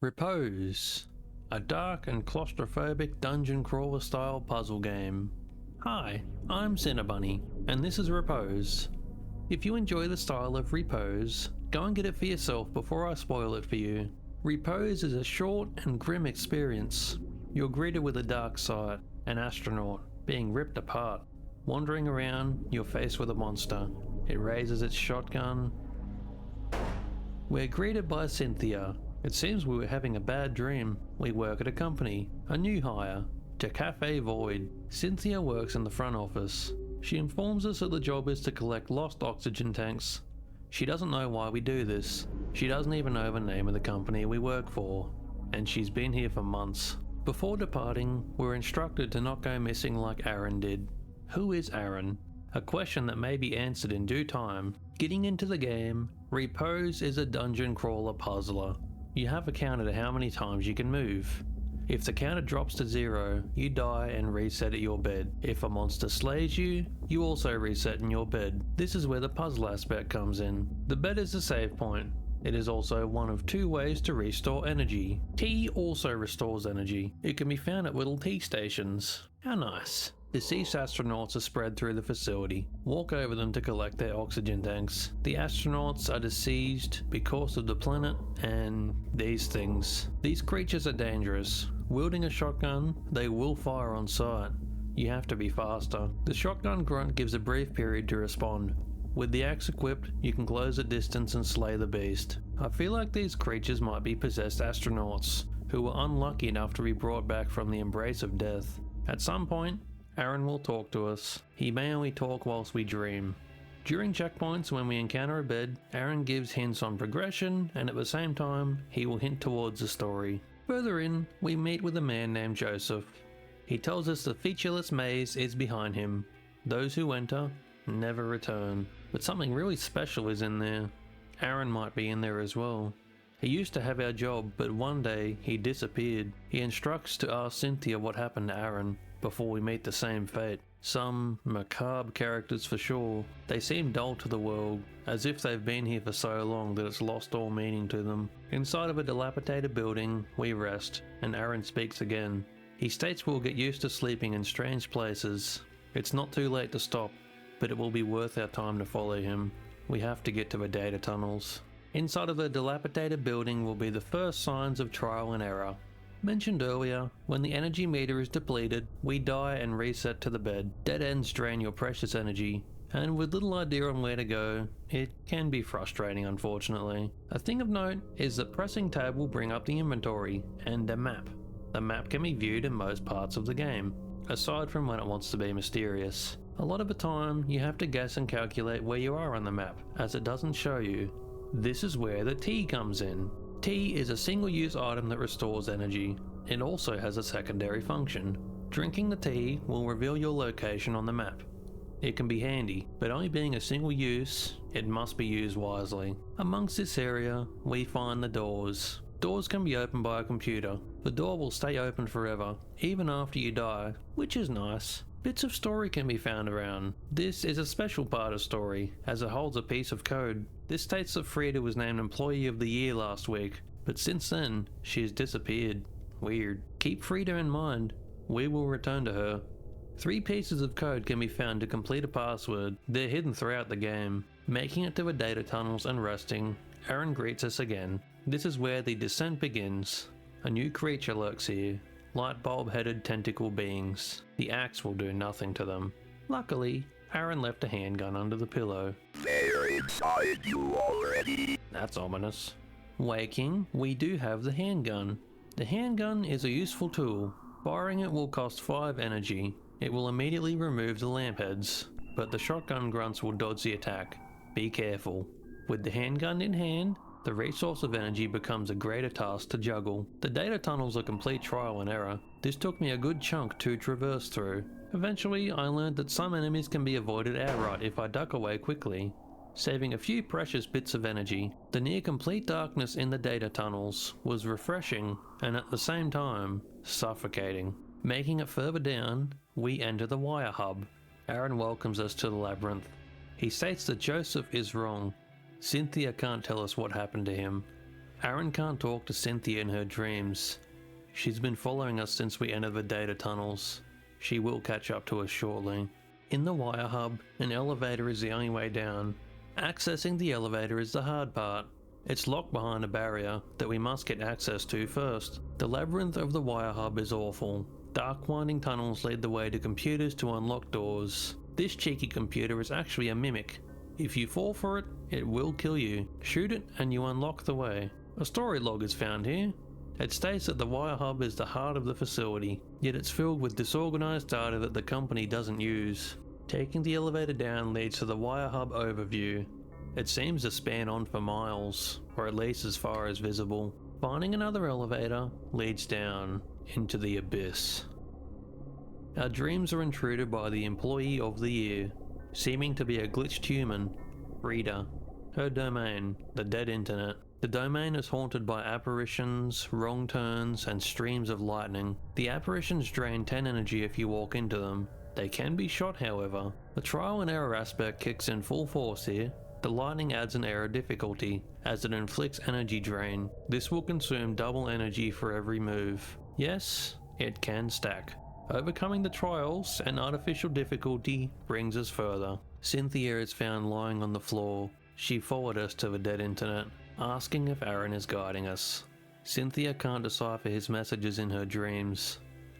Repose, a dark and claustrophobic dungeon crawler style puzzle game. Hi, I'm CinnaBunny, and this is Repose. If you enjoy the style of Repose, go and get it for yourself before I spoil it for you. Repose is a short and grim experience. You're greeted with a dark sight, an astronaut being ripped apart. Wandering around, you're faced with a monster. It raises its shotgun. We're greeted by Cynthia. It seems we were having a bad dream. We work at a company, a new hire, to Cafe Void. Cynthia works in the front office. She informs us that the job is to collect lost oxygen tanks. She doesn't know why we do this. She doesn't even know the name of the company we work for. And she's been here for months. Before departing, we're instructed to not go missing like Aaron did. Who is Aaron? A question that may be answered in due time. Getting into the game, Repose is a dungeon crawler puzzler. You have a counter to how many times you can move. If the counter drops to 0, you die and reset at your bed. If a monster slays you, you also reset in your bed. This is where the puzzle aspect comes in. The bed is the save point. It is also one of 2 ways to restore energy. Tea also restores energy. It can be found at little tea stations. How nice. Deceased astronauts are spread through the facility. Walk over them to collect their oxygen tanks. The astronauts are deceased because of the planet and these things. These creatures are dangerous. Wielding a shotgun, they will fire on sight. You have to be faster. The shotgun grunt gives a brief period to respond. With the axe equipped, you can close the distance and slay the beast. I feel like these creatures might be possessed astronauts who were unlucky enough to be brought back from the embrace of death. At some point, Aaron will talk to us. He may only talk whilst we dream. During checkpoints when we encounter a bed, Aaron gives hints on progression, and at the same time, he will hint towards the story. Further in, we meet with a man named Joseph. He tells us the featureless maze is behind him. Those who enter never return. But something really special is in there. Aaron might be in there as well. He used to have our job, but one day he disappeared. He instructs to ask Cynthia what happened to Aaron before we meet the same fate. Some macabre characters for sure. They seem dull to the world, as if they've been here for so long that it's lost all meaning to them. Inside of a dilapidated building, we rest, and Aaron speaks again. He states we'll get used to sleeping in strange places. It's not too late to stop, but it will be worth our time to follow him. We have to get to the data tunnels. Inside of the dilapidated building will be the first signs of trial and error. Mentioned earlier, when the energy meter is depleted, we die and reset to the bed. Dead ends drain your precious energy, and with little idea on where to go, it can be frustrating unfortunately. A thing of note is that pressing tab will bring up the inventory and a map. The map can be viewed in most parts of the game, aside from when it wants to be mysterious. A lot of the time, you have to guess and calculate where you are on the map, as it doesn't show you. This is where the tea comes in. Tea is a single-use item that restores energy. It also has a secondary function. Drinking the tea will reveal your location on the map. It can be handy, but only being a single use, it must be used wisely. Amongst this area, we find the doors. Doors can be opened by a computer. The door will stay open forever, even after you die, which is nice. Bits of story can be found around. This is a special part of story, as it holds a piece of code. This states that Frida was named Employee of the Year last week, but since then, she has disappeared. Weird. Keep Frida in mind. We will return to her. 3 pieces of code can be found to complete a password. They're hidden throughout the game. Making it to the data tunnels and resting, Aaron greets us again. This is where the descent begins. A new creature lurks here. Light bulb-headed tentacle beings. The axe will do nothing to them. Luckily, Aaron left a handgun under the pillow. They're inside you already. That's ominous. Waking, we do have the handgun. The handgun is a useful tool. Firing it will cost 5 energy. It will immediately remove the lamp heads, but the shotgun grunts will dodge the attack. Be careful. With the handgun in hand, the resource of energy becomes a greater task to juggle. The data tunnels are complete trial and error. This took me a good chunk to traverse through. Eventually, I learned that some enemies can be avoided outright if I duck away quickly, saving a few precious bits of energy. The near complete darkness in the data tunnels was refreshing and at the same time, suffocating. Making it further down, we enter the wire hub. Aaron welcomes us to the labyrinth. He states that Joseph is wrong. Cynthia can't tell us what happened to him. Aaron can't talk to Cynthia in her dreams. She's been following us since we entered the data tunnels. She will catch up to us shortly. In the wire hub, an elevator is the only way down. Accessing the elevator is the hard part. It's locked behind a barrier that we must get access to first. The labyrinth of the wire hub is awful. Dark winding tunnels lead the way to computers to unlock doors. This cheeky computer is actually a mimic. If you fall for it, it will kill you. Shoot it and you unlock the way. A story log is found here. It states that the wire hub is the heart of the facility, yet it's filled with disorganized data that the company doesn't use. Taking the elevator down leads to the wire hub overview. It seems to span on for miles, or at least as far as visible. Finding another elevator leads down into the abyss. Our dreams are intruded by the employee of the year, seeming to be a glitched human, Frida. Her domain, the dead internet. The domain is haunted by apparitions, wrong turns, and streams of lightning. The apparitions drain 10 energy if you walk into them. They can be shot, however. The trial and error aspect kicks in full force here. The lightning adds an error difficulty, as it inflicts energy drain. This will consume double energy for every move. Yes, it can stack. Overcoming the trials and artificial difficulty brings us further. Cynthia is found lying on the floor. She forwarded us to the dead internet, asking if Aaron is guiding us. Cynthia can't decipher his messages in her dreams.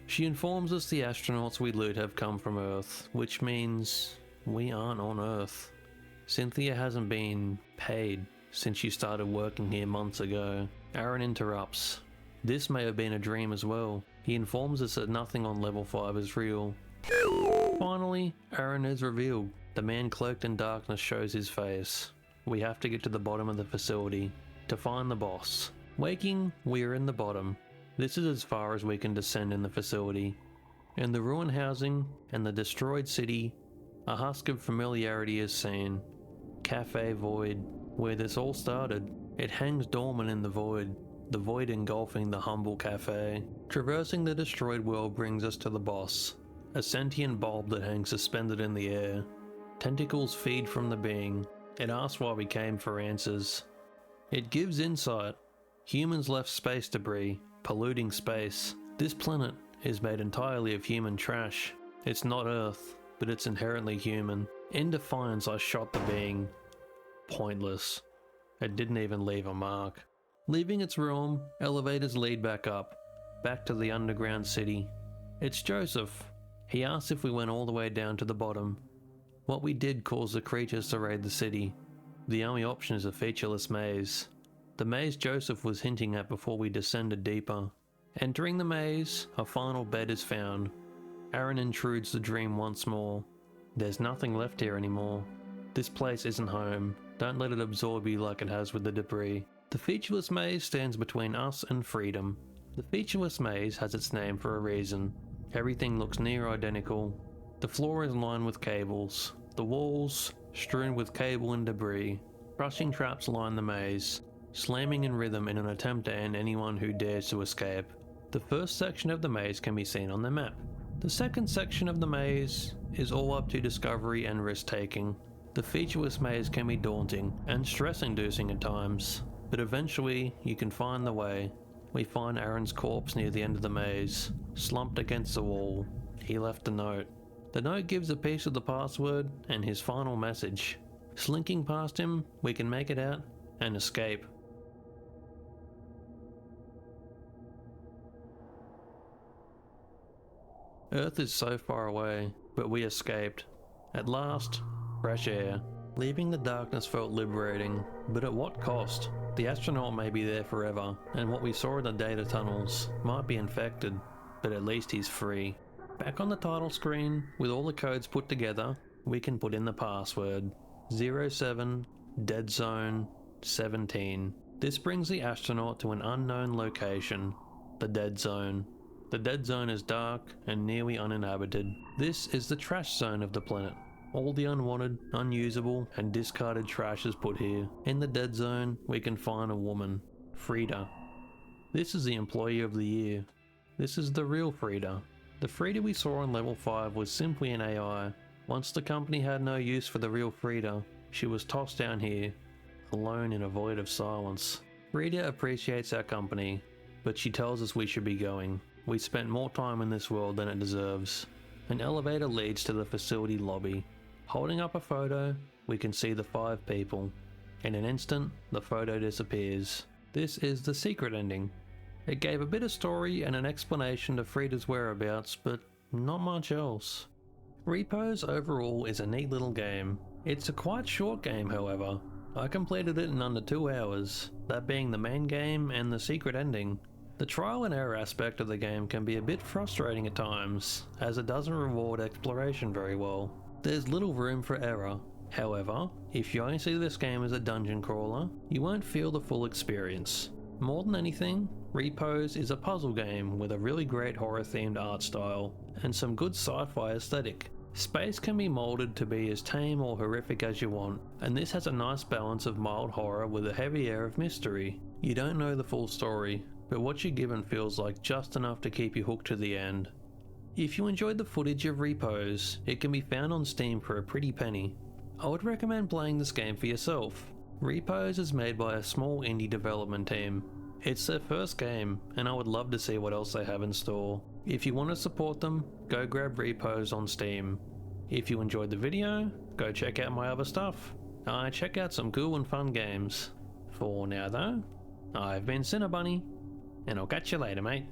She informs us the astronauts we loot have come from Earth, which means we aren't on Earth. Cynthia hasn't been paid since she started working here months ago. Aaron interrupts. This may have been a dream as well. He informs us that nothing on level 5 is real. Finally, Aaron is revealed. The man cloaked in darkness shows his face. We have to get to the bottom of the facility to find the boss. Waking, we are in the bottom. This is as far as we can descend in the facility. In the ruined housing and the destroyed city, a husk of familiarity is seen. Cafe Void, where this all started. It hangs dormant in the void engulfing the humble cafe. Traversing the destroyed world brings us to the boss, a sentient bulb that hangs suspended in the air. Tentacles feed from the being. It asks why we came for answers. It gives insight. Humans left space debris, polluting space. This planet is made entirely of human trash. It's not Earth, but it's inherently human. In defiance, I shot the being. Pointless. It didn't even leave a mark. Leaving its realm, elevators lead back up, back to the underground city. It's Joseph. He asks if we went all the way down to the bottom. What we did caused the creatures to raid the city. The only option is a featureless maze. The maze Joseph was hinting at before we descended deeper. Entering the maze, a final bed is found. Aaron intrudes the dream once more. There's nothing left here anymore. This place isn't home. Don't let it absorb you like it has with the debris. The featureless maze stands between us and freedom. The featureless maze has its name for a reason. Everything looks near identical. The floor is lined with cables. The walls, strewn with cable and debris. Crushing traps line the maze, slamming in rhythm in an attempt to end anyone who dares to escape. The first section of the maze can be seen on the map. The second section of the maze is all up to discovery and risk-taking. The featureless maze can be daunting and stress-inducing at times, but eventually you can find the way. We find Aaron's corpse near the end of the maze, slumped against the wall. He left a note. The note gives a piece of the password and his final message. Slinking past him, we can make it out and escape. Earth is so far away, but we escaped. At last, fresh air. Leaving the darkness felt liberating, but at what cost? The astronaut may be there forever, and what we saw in the data tunnels might be infected, but at least he's free. Back on the title screen, with all the codes put together, we can put in the password 07 Dead Zone 17. This brings the astronaut to an unknown location, the Dead Zone. The Dead Zone is dark and nearly uninhabited. This is the trash zone of the planet. All the unwanted, unusable, and discarded trash is put here. In the Dead Zone, we can find a woman, Frida. This is the Employee of the Year. This is the real Frida. The Frida we saw on level 5 was simply an AI. Once the company had no use for the real Frida, she was tossed down here, alone in a void of silence. Rita appreciates our company, but she tells us we should be going. We spent more time in this world than it deserves. An elevator leads to the facility lobby. Holding up a photo, we can see the 5 people. In an instant, the photo disappears. This is the secret ending. It gave a bit of story and an explanation to Frida's whereabouts, but not much else. Repose overall is a neat little game. It's a quite short game, however. I completed it in under 2 hours, that being the main game and the secret ending. The trial and error aspect of the game can be a bit frustrating at times, as it doesn't reward exploration very well. There's little room for error. However, if you only see this game as a dungeon crawler, you won't feel the full experience. More than anything, Repose is a puzzle game with a really great horror themed art style, and some good sci-fi aesthetic. Space can be moulded to be as tame or horrific as you want, and this has a nice balance of mild horror with a heavy air of mystery. You don't know the full story, but what you're given feels like just enough to keep you hooked to the end. If you enjoyed the footage of Repose, it can be found on Steam for a pretty penny. I would recommend playing this game for yourself. Repose is made by a small indie development team. It's their first game, and I would love to see what else they have in store. If you want to support them, go grab Repose on Steam. If you enjoyed the video, go check out my other stuff. I check out some cool and fun games. For now though, I've been CinnaBunny, and I'll catch you later, mate.